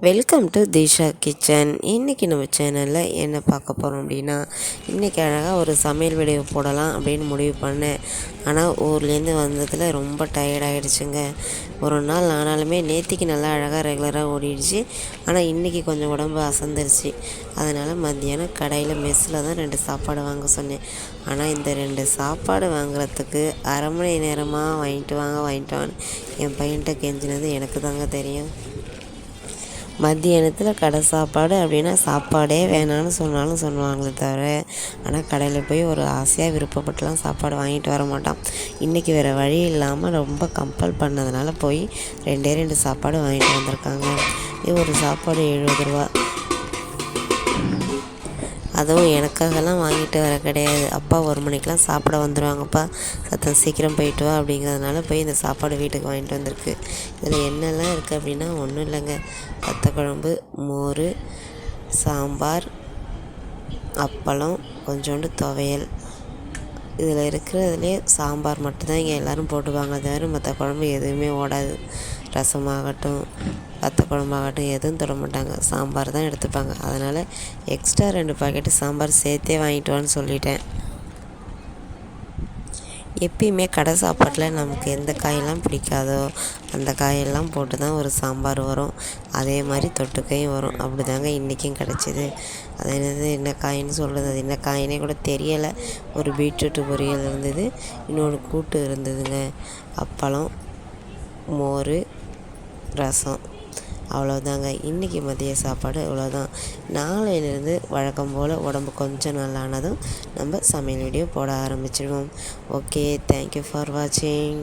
Welcome to Disha kitchen. இன்றைக்கி நம்ம சேனலில் என்ன பார்க்க போகிறோம் அப்படின்னா, இன்றைக்கி அழகாக ஒரு சமையல் வீடியோ போடலாம் அப்படின்னு முடிவு பண்ணேன். ஆனால் ஊர்லேருந்து வந்ததில் ரொம்ப டயர்டாகிடுச்சுங்க. ஒரு நாள் ஆனாலுமே நேற்றுக்கு நல்லா அழகாக ரெகுலராக ஓடிடுச்சு. ஆனால் இன்றைக்கி கொஞ்சம் உடம்பு அசந்துருச்சு. அதனால் மத்தியானம் கடையில் மெஸ்ஸில் தான் 2 சாப்பாடு வாங்க சொன்னேன். ஆனால் இந்த 2 சாப்பாடு வாங்குறதுக்கு அரை மணி நேரமாக வாங்கிட்டு வாங்கன்னு என் பையன்கிட்ட கெஞ்சினது எனக்கு தாங்க தெரியும். மத்தியானத்தில் கடை சாப்பாடு அப்படின்னா சாப்பாடே வேணான்னு சொன்னாலும் சொல்லுவாங்களே தவிர, ஆனால் கடையில் போய் ஒரு ஆசையாக விருப்பப்பட்டுலாம் சாப்பாடு வாங்கிட்டு வர மாட்டான். இன்றைக்கி வேறு வழி இல்லாமல் ரொம்ப கம்பல் பண்ணதுனால போய் 2 சாப்பாடு வாங்கிட்டு வந்திருக்காங்க. இது ஒரு சாப்பாடு 70 ரூபா. அதுவும் எனக்காகலாம் வாங்கிட்டு வர கிடையாது. அப்பா 1 மணிக்கெலாம் சாப்பிட வந்துடுவாங்கப்பா, சத்தம் சீக்கிரம் போயிட்டு வா அப்படிங்கிறதுனால போய் இந்த சாப்பாடு வீட்டுக்கு வாங்கிட்டு வந்திருக்கு. இதில் என்னெல்லாம் இருக்குது அப்படின்னா ஒன்றும் இல்லைங்க. வத்த குழம்பு, மோர், சாம்பார், அப்பளம், கொஞ்சோண்டு துவையல். இதில் இருக்கிறதுலே சாம்பார் மட்டும்தான் இங்கே எல்லோரும் போட்டுவாங்க. தவிர மற்ற குழம்பு எதுவுமே ஓடாது. ரசமாகட்டும், வத்த குழம்பாகட்டும் எதுவும் தொட மாட்டாங்க. சாம்பார் தான் எடுத்துப்பாங்க. அதனால் எக்ஸ்ட்ரா 2 பாக்கெட்டு சாம்பார் சேர்த்தே வாங்கிட்டு வான்னு சொல்லிட்டேன். எப்பயுமே கடை சாப்பாட்டில் நமக்கு எந்த காயெல்லாம் பிடிக்காதோ அந்த காயெல்லாம் போட்டு தான் ஒரு சாம்பார் வரும். அதே மாதிரி தொட்டுக்கையும் வரும். அப்படி தாங்க இன்றைக்கும் கிடச்சிது. அது என்ன காயின்னு சொல்கிறது, அது என்ன காயினே கூட தெரியலை. ஒரு பீட்ரூட்டு பொரியல் இருந்தது, இன்னொன்று கூட்டு இருந்ததுங்க, அப்பளம், மோர், ரசம். அவ்வளோதாங்க இன்றைக்கி மதிய சாப்பாடு. இவ்வளோதான். நாளையிலேருந்து வழக்கம் போல் உடம்பு கொஞ்சம் நல்லானதும் நம்ம சமையல் வீடியோ போட ஆரம்பிச்சிடுவோம். ஓகே, தேங்க்யூ ஃபார் வாட்சிங்.